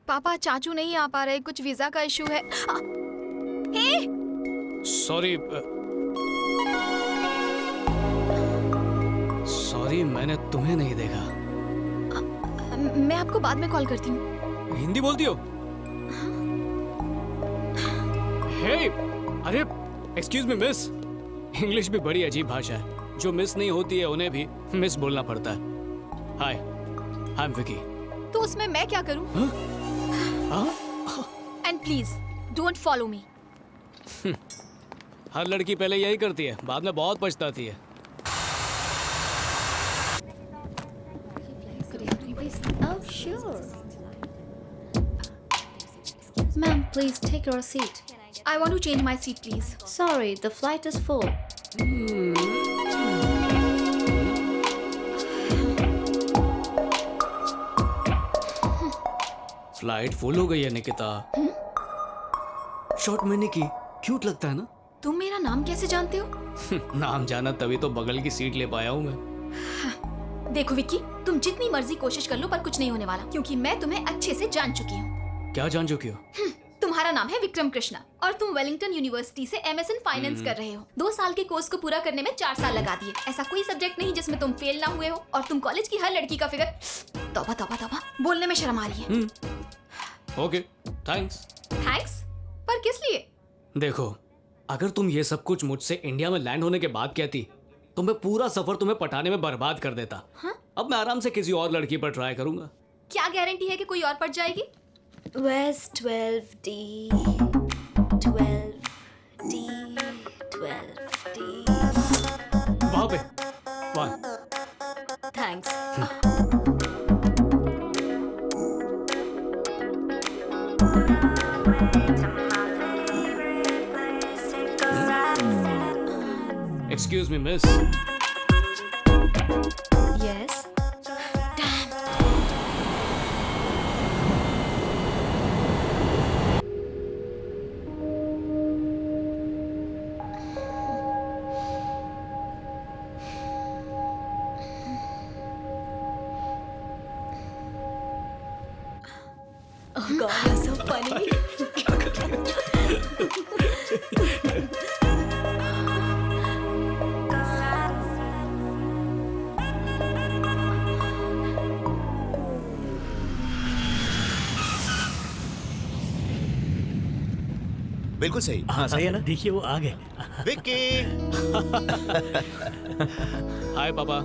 पापा चाचू नहीं आ पा रहे, कुछ वीजा का इशू है। हे सॉरी मैंने तुम्हें नहीं देखा। मैं आपको बाद में कॉल करती हूँ। हिंदी बोलती हो? हे अरे एक्सक्यूज मी मिस, इंग्लिश भी बड़ी अजीब भाषा है, जो मिस नहीं होती है उन्हें भी मिस बोलना पड़ता है। Hi I am Vicky. तो उसमें मैं क्या करूँ? And please don't follow me. हर लड़की पहले यही करती है, बाद में बहुत पछताती है। Oh, sure. Ma'am, please take your seat. I want to change my seat, please. Sorry, the flight is full. Flight full हो गई है निकिता। शॉर्ट मैंने की, क्यूट लगता है ना? तुम मेरा नाम कैसे जानते हो? नाम जाना तभी तो बगल की सीट ले पाया हूँ मैं। देखो विक्की, तुम जितनी मर्जी कोशिश कर लो पर कुछ नहीं होने वाला, क्योंकि मैं तुम्हें अच्छे से जान चुकी हूँ। क्या जान चुकी हो? तुम्हारा नाम है विक्रम कृष्णा और तुम वेलिंगटन यूनिवर्सिटी से MS इन फाइनेंस कर रहे हो। 2 साल के कोर्स को पूरा करने में 4 साल लगा दिए। ऐसा कोई सब्जेक्ट नहीं जिसमें तुम फेल ना हुए हो, और तुम कॉलेज की हर लड़की का फिगर, तौबा तौबा तौबा, बोलने में शर्म आ रही है। Okay thanks. थैंक्स? पर किस लिए? देखो, अगर तुम ये सब कुछ मुझसे इंडिया में लैंड होने के बाद कहती तो मैं पूरा सफर तुम्हें पटाने में बर्बाद कर देता। अब मैं आराम से किसी और लड़की पर ट्राई करूंगा। क्या गारंटी है कि कोई और पट जाएगी? Where's 12D? 12D. 12D. वहां पे 1। Thanks. Excuse me miss. Yes. Oh God, you're so funny. बिल्कुल सही। हाँ सही है ना? देखिए वो आ गए। विक्की। हाय पापा।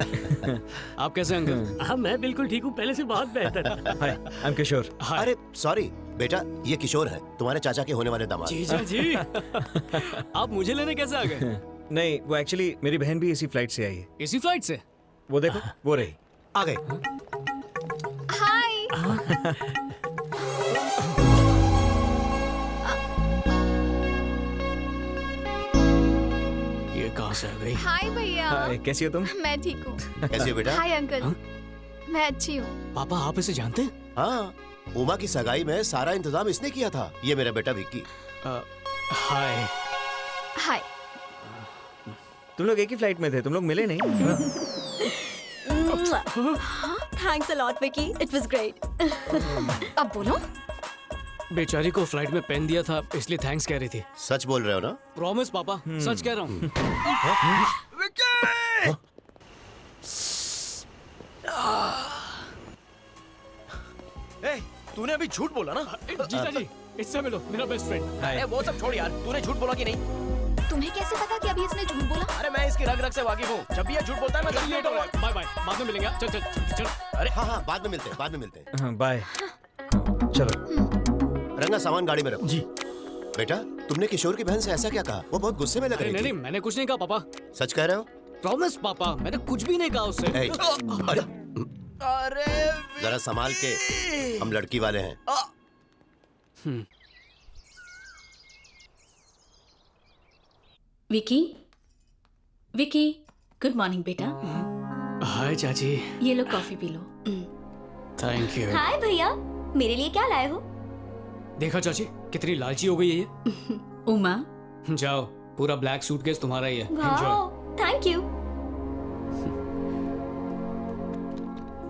आप कैसे अंकल? हाँ मैं बिल्कुल ठीक हूँ, पहले से बहुत बेहतर। हाय आई एम किशोर। अरे सॉरी बेटा, ये किशोर है, तुम्हारे चाचा के होने वाले दामाद। जीजा जी। आप मुझे लेने कैसे आ गए? नहीं वो एक्चुअली मेरी बहन भी इसी फ्लाइट से आई है। इसी फ्लाइट से? वो देखो वो रही। आ गए। हाय। ये कहाँ से आ गई? हाय भैया। हाय कैसी हो तुम? मैं ठीक हूँ। कैसी हो बेटा? Hi uncle. मैं अच्छी हूँ। पापा आप इसे जानते हैं? हाँ, उमा की सगाई में सारा इंतजाम इसने किया था। ये मेरा बेटा विक्की। हाय। हाय। तुम लोग एक ही फ्लाइट में थे, तुम लोग मिले नहीं? Thanks a lot, Vicky. It was great. अब बोलो। बेचारी को फ्लाइट में पेन दिया था इसलिए थैंक्स कह रही थी। सच बोल रहे हो ना? प्रॉमिस पापा, सच कह रहा हूँ। तूने अभी झूठ बोला ना? जीजा जी इससे मिलो, मेरा बेस्ट फ्रेंड। अरे वो सब छोड़ यार, तूने झूठ बोला कि नहीं? तुम्हें कैसे पता कि अभी इसने झूठ बोला? अरे मैं इसकी रग रग से वाकिफ हूँ, जब भी ये झूठ बोलता है मैं जल्दी लेट हो रहा हूँ। बाय बाय, बाद में मिलेंगे। चल चल चल। अरे हाँ, बाद में मिलते हैं, बाद में मिलते हैं। हाँ बाय। चलो रंगा सामान गाड़ी में रखो। जी। बेटा तुमने किशोर की बहन से ऐसा क्या कहा? वो बहुत गुस्से में लग अरे रही नहीं थी। नहीं, मैंने कुछ नहीं कहा पापा। सच कह रहे हो? प्रॉमिस पापा, मैंने कुछ भी नहीं कहा उससे। ए, अरे अरे जरा संभाल के, हम लड़की वाले हैं। विकी, विकी, गुड मॉर्निंग बेटा। हाय चाची। ये लो कॉफी पी लो। Thank you. हाय भैया, मेरे लिए क्या लाए हो? देखा चाची कितनी लालची हो गई है ये। उमा। जाओ, पूरा ब्लैक सूटकेस तुम्हारा ही है। Wow, thank you.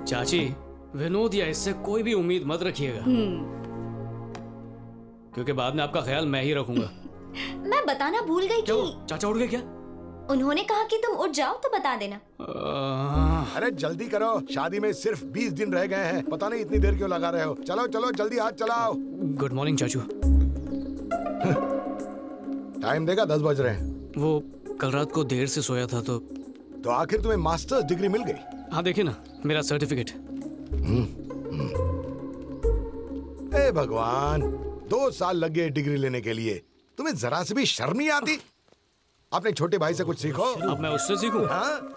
चाची विनोद या इससे कोई भी उम्मीद मत रखिएगा। क्योंकि बाद में आपका ख्याल मैं ही रखूंगा। मैं बताना भूल गई क्यों? कि चाचा उठ गए क्या? उन्होंने कहा कि तुम उठ जाओ तो बता देना। अरे जल्दी करो, शादी में सिर्फ 20 दिन रह गए हैं। पता नहीं इतनी देर क्यों लगा रहे हो। चलो चलो जल्दी हाथ चलाओ। गुड मॉर्निंग चाचू। टाइम देखा 10 बज रहे हैं। वो कल रात को देर से सोया था तो आखिर तुम्हें मास्टर्स डिग्री मिल गई? हाँ देखिए ना मेरा सर्टिफिकेट। ए भगवान, 2 साल लग गए डिग्री लेने के लिए। तुम्हें जरा से भी शर्म नहीं आती? अपने छोटे भाई से कुछ सीखो। अब मैं उससे सीखूं? हाँ,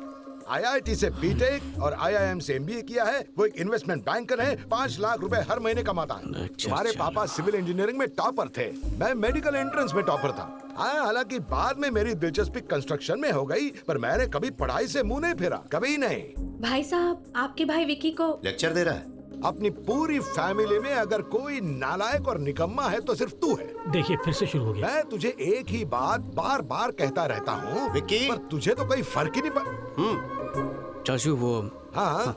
IIT से बीटेक और IIM से MBA किया है। वो एक इन्वेस्टमेंट बैंकर है, 5 लाख रुपए हर महीने कमाता है। अच्छा, तुम्हारे अच्छा। पापा सिविल इंजीनियरिंग में टॉपर थे, मैं मेडिकल एंट्रेंस में टॉपर था। हाँ, हालांकि बाद में मेरी दिलचस्पी कंस्ट्रक्शन में हो गई, पर मैंने कभी पढ़ाई से मुंह नहीं फेरा, कभी नहीं। भाई साहब, आपके भाई विकी को लेक्चर दे रहा है। अपनी पूरी फैमिली में अगर कोई नालायक और निकम्मा है तो सिर्फ तू है। देखिए फिर से शुरू हो गया। मैं तुझे एक ही बात बार बार कहता रहता हूँ विक्की। पर तुझे तो कोई फर्क ही नहीं पड़। चाचू वो हाँ,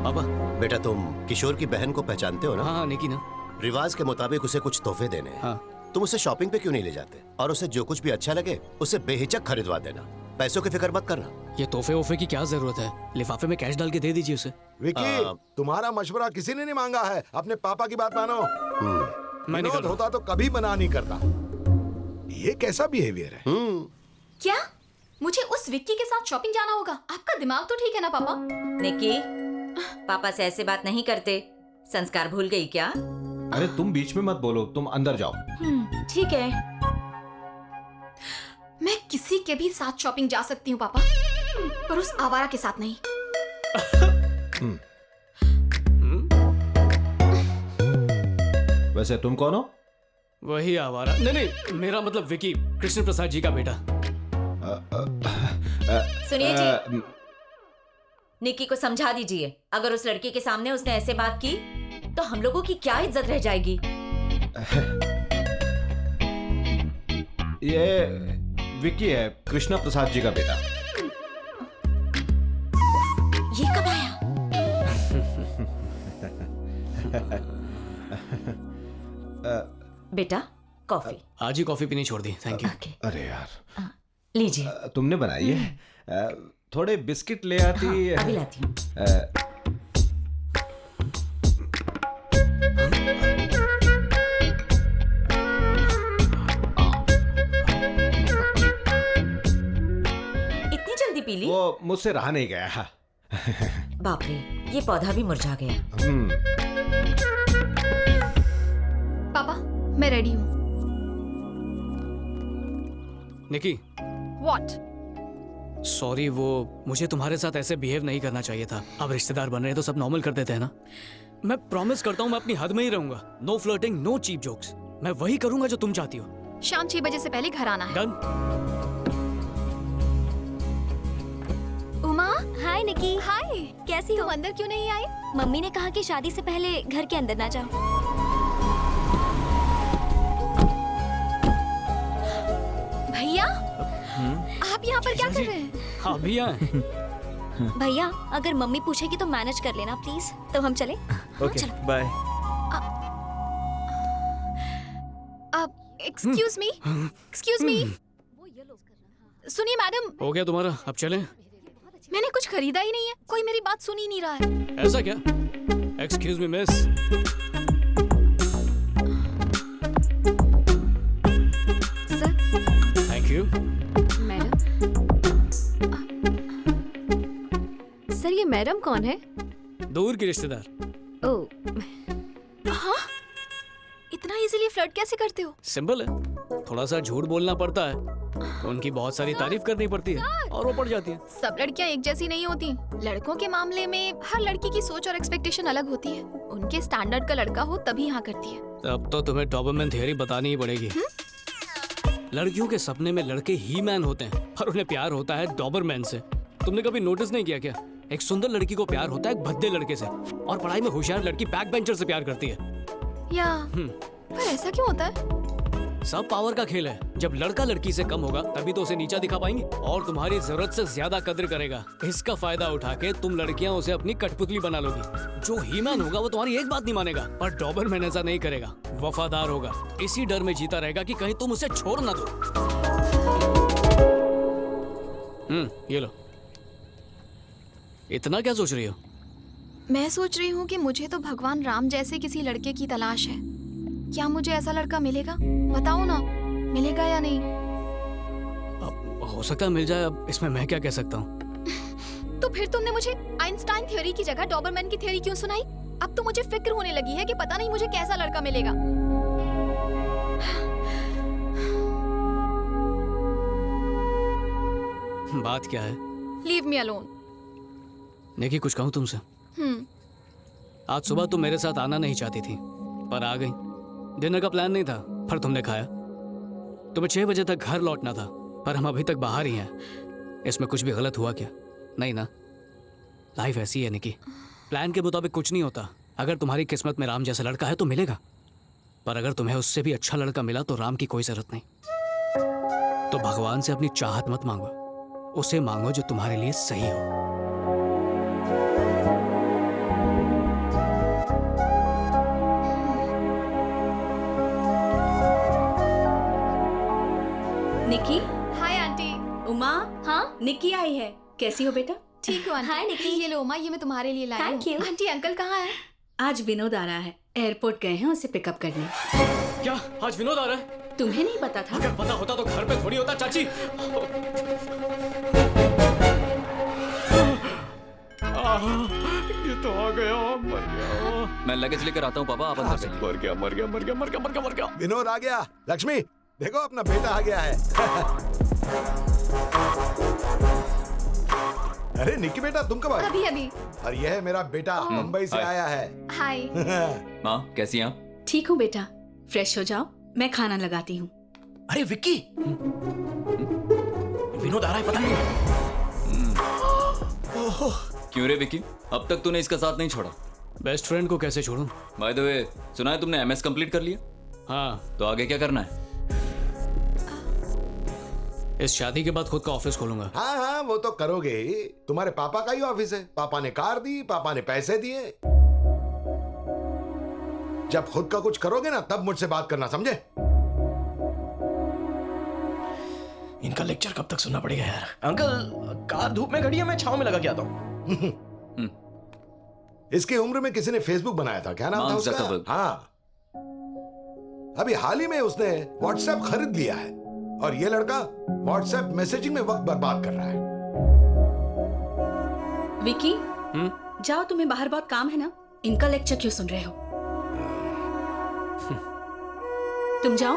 पापा। बेटा तुम किशोर की बहन को पहचानते हो ना? हाँ हाँ निकी ना। रिवाज के मुताबिक उसे कुछ तोहफे देने हैं। हाँ। तुम उसे शॉपिंग पे क्यों नहीं ले जाते और उसे जो कुछ भी अच्छा लगे उसे बेहिचक खरीदवा देना। पैसों की फिक्र मत करना। ये तोहफे वोफे की क्या जरूरत है? लिफाफे में कैश डाल के दे दीजिए उसे। विकी, तुम्हारा मशवरा किसी ने नहीं मांगा है। अपने पापा की बात मानो। मैं नहीं विनोद कर होता तो कभी मना नहीं करता। ये कैसा बिहेवियर है? क्या मुझे उस विक्की के साथ शॉपिंग जाना होगा? आपका दिमाग तो ठीक है ना पापा? निकी, पापा से ऐसे बात नहीं करते। संस्कार भूल गई क्या? अरे तुम बीच में मत बोलो, तुम अंदर जाओ। ठीक है। मैं किसी के भी साथ शॉपिंग जा सकती हूँ पापा, पर उस आवारा के साथ नहीं। वैसे तुम कौन हो? वही आवारा। नहीं नहीं, मेरा मतलब विकी, कृष्ण प्रसाद जी का बेटा। सुनिए जी, निकी को समझा दीजिए। अगर उस लड़की के सामने उसने ऐसे बात की तो हम लोगों की क्या इज्जत रह जाएगी? ये विक्की है, कृष्णा प्रसाद जी का बेटा। ये कब आया? बेटा कॉफी। आज ही कॉफी पीनी छोड़ दी, थैंक यू। ओके, अरे यार, लीजिए। तुमने बनाई है? थोड़े बिस्किट ले आती। अभी लाती हूँ। इतनी जल्दी पी ली? वो मुझसे रहा नहीं गया। बाप रे, ये पौधा भी मुरझा गया। पापा मैं रेडी हूँ। निकी, What? सॉरी, वो मुझे तुम्हारे साथ ऐसे बिहेव नहीं करना चाहिए था। अब रिश्तेदार बन रहे हैं तो सब नॉर्मल कर देते हैं ना। मैं प्रॉमिस करता हूँ मैं अपनी हद में ही रहूंगा। No flirting, no cheap jokes. मैं वही करूंगा जो तुम चाहती हो। शाम 6 बजे से पहले घर आना है। डन। उमा, हाय निकी। हाय, कैसी हो? तुम अंदर क्यों नहीं आई? मम्मी ने कहा कि शादी से पहले घर के अंदर ना जाओ। भैया, आप यहाँ पर क्या कर रहे हैं? हाँ भैया। भैया, अगर मम्मी पूछेगी तो मैनेज कर लेना प्लीज। तो हम चले? Okay, bye. Excuse me, excuse me. सुनिए मैडम, हो गया तुम्हारा, अब चलें? मैंने कुछ खरीदा ही नहीं है। कोई मेरी बात सुन ही नहीं रहा है। ऐसा क्या? Excuse me miss. Sir. Thank you. Madam. Sir ये मैडम कौन है? दूर की रिश्तेदार। ओह। हाँ? इतना इजीली फ्लर्ट कैसे करते हो? सिंपल है, थोड़ा सा झूठ बोलना पड़ता है, उनकी बहुत सारी तारीफ करनी पड़ती है और वो पड़ जाती है। सब लड़कियां एक जैसी नहीं होती। लड़कों के मामले में हर लड़की की सोच और एक्सपेक्टेशन अलग होती है। उनके स्टैंडर्ड का लड़का हो तभी यहाँ करती है। अब तो तुम्हें डॉबरमैन थ्योरी बतानी ही पड़ेगी। लड़कियों के सपने में लड़के ही मैन होते हैं पर उन्हें प्यार होता है डॉबरमैन से। तुमने कभी नोटिस नहीं किया क्या? एक सुंदर लड़की को प्यार होता है एक भद्दे लड़के से, और पढ़ाई में होशियार लड़की बैक बेंचर से प्यार करती है। या पर ऐसा क्यों होता है? सब पावर का खेल है। जब लड़का लड़की से कम होगा तभी तो उसे नीचा दिखा पाएंगे और तुम्हारी जरूरत से ज्यादा कद्र करेगा। इसका फायदा उठा के तुम लड़कियां उसे अपनी कठपुतली बना लोगी। जो हीमैन होगा वो तुम्हारी एक बात नहीं मानेगा, पर डॉबरमैन ऐसा नहीं करेगा, वफादार होगा। इसी डर में जीता रहेगा कि कहीं तुम उसे छोड़ ना दो। ये लो। इतना क्या सोच रही हो? मैं सोच रही हूँ कि मुझे तो भगवान राम जैसे किसी लड़के की तलाश है। क्या मुझे ऐसा लड़का मिलेगा? बताओ ना, मिलेगा या नहीं? हो सकता है मिल जाए, अब इसमें मैं क्या कह सकता हूँ। तो फिर तुमने मुझे आइंस्टाइन थ्योरी की जगह डॉबरमैन की थ्योरी क्यों सुनाई? अब तो मुझे फिक्र होने लगी है कि पता नहीं मुझे कैसा लड़का मिलेगा। बात क्या है? Leave me alone. निकी, कुछ कहूँ तुमसे? आज सुबह तुम मेरे साथ आना नहीं चाहती थी, पर आ गई। डिनर का प्लान नहीं था, पर तुमने खाया। तुम्हें 6 बजे तक घर लौटना था, पर हम अभी तक बाहर ही हैं। इसमें कुछ भी गलत हुआ क्या? नहीं ना? लाइफ ऐसी है निकी, प्लान के मुताबिक कुछ नहीं होता। अगर तुम्हारी किस्मत में राम जैसा लड़का है तो मिलेगा, पर अगर तुम्हें उससे भी अच्छा लड़का मिला तो राम की कोई जरूरत नहीं। तो भगवान से अपनी चाहत मत मांगो, उसे मांगो जो तुम्हारे लिए सही हो। निकी। Hi aunty. उमा। हाँ निकी आई है। कैसी हो बेटा? ठीक हो आंटी? हाय निकी। ये लो उमा, ये मैं तुम्हारे लिए लाई हूँ। Thank you। आंटी अंकल कहाँ है? आज विनोद आ रहा है, एयरपोर्ट गए हैं उसे पिकअप करने। क्या आज विनोद आ रहा है? तुम्हें नहीं पता था? अगर पता होता तो घर पे थोड़ी होता चाची। ये तो आ गया, मर गया। मैं लगेज लेकर आता हूँ पापा, आप अंदर चलिए। मर गया, मर गया, मर गया, मर गया, मर गया, मर गया। विनोद आ गया। लक्ष्मी देखो, अपना बेटा आ गया है। अरे निक्की बेटा, तुम कब आए? अभी अभी। और यह है मेरा बेटा, मुंबई से हाय। आया है। हाय। माँ कैसी हैं आप? ठीक हूँ बेटा, फ्रेश हो जाओ, मैं खाना लगाती हूँ। अरे विक्की, विनोद आ रहा है, पता नहीं। क्यों रे विक्की, अब तक तूने इसका साथ नहीं छोड़ा? बेस्ट फ्रेंड को कैसे छोड़ूं? बाय द वे, सुना है तुमने MS कंप्लीट कर लिया? हाँ, तो आगे क्या करना है? इस शादी के बाद खुद का ऑफिस खोलूंगा। हाँ हाँ, वो तो करोगे ही। तुम्हारे पापा का ही ऑफिस है। पापा ने कार दी, पापा ने पैसे दिए। जब खुद का कुछ करोगे ना, तब मुझसे बात करना, समझे? इनका लेक्चर कब तक सुनना पड़ेगा यार। अंकल, कार धूप में खड़ी है, मैं छांव में लगा के आता हूँ। इसकी उम्र में किसी ने फेसबुक बनाया था, क्या नाम था मार्क उसका? ज़करबर्ग। हाँ, अभी हाल ही में उसने व्हाट्सएप खरीद लिया है और ये लड़का व्हाट्सएप मैसेजिंग में वक्त बर्बाद कर रहा है। विकी, जाओ, तुम्हें बाहर बहुत काम है ना, इनका लेक्चर क्यों सुन रहे हो? तुम जाओ।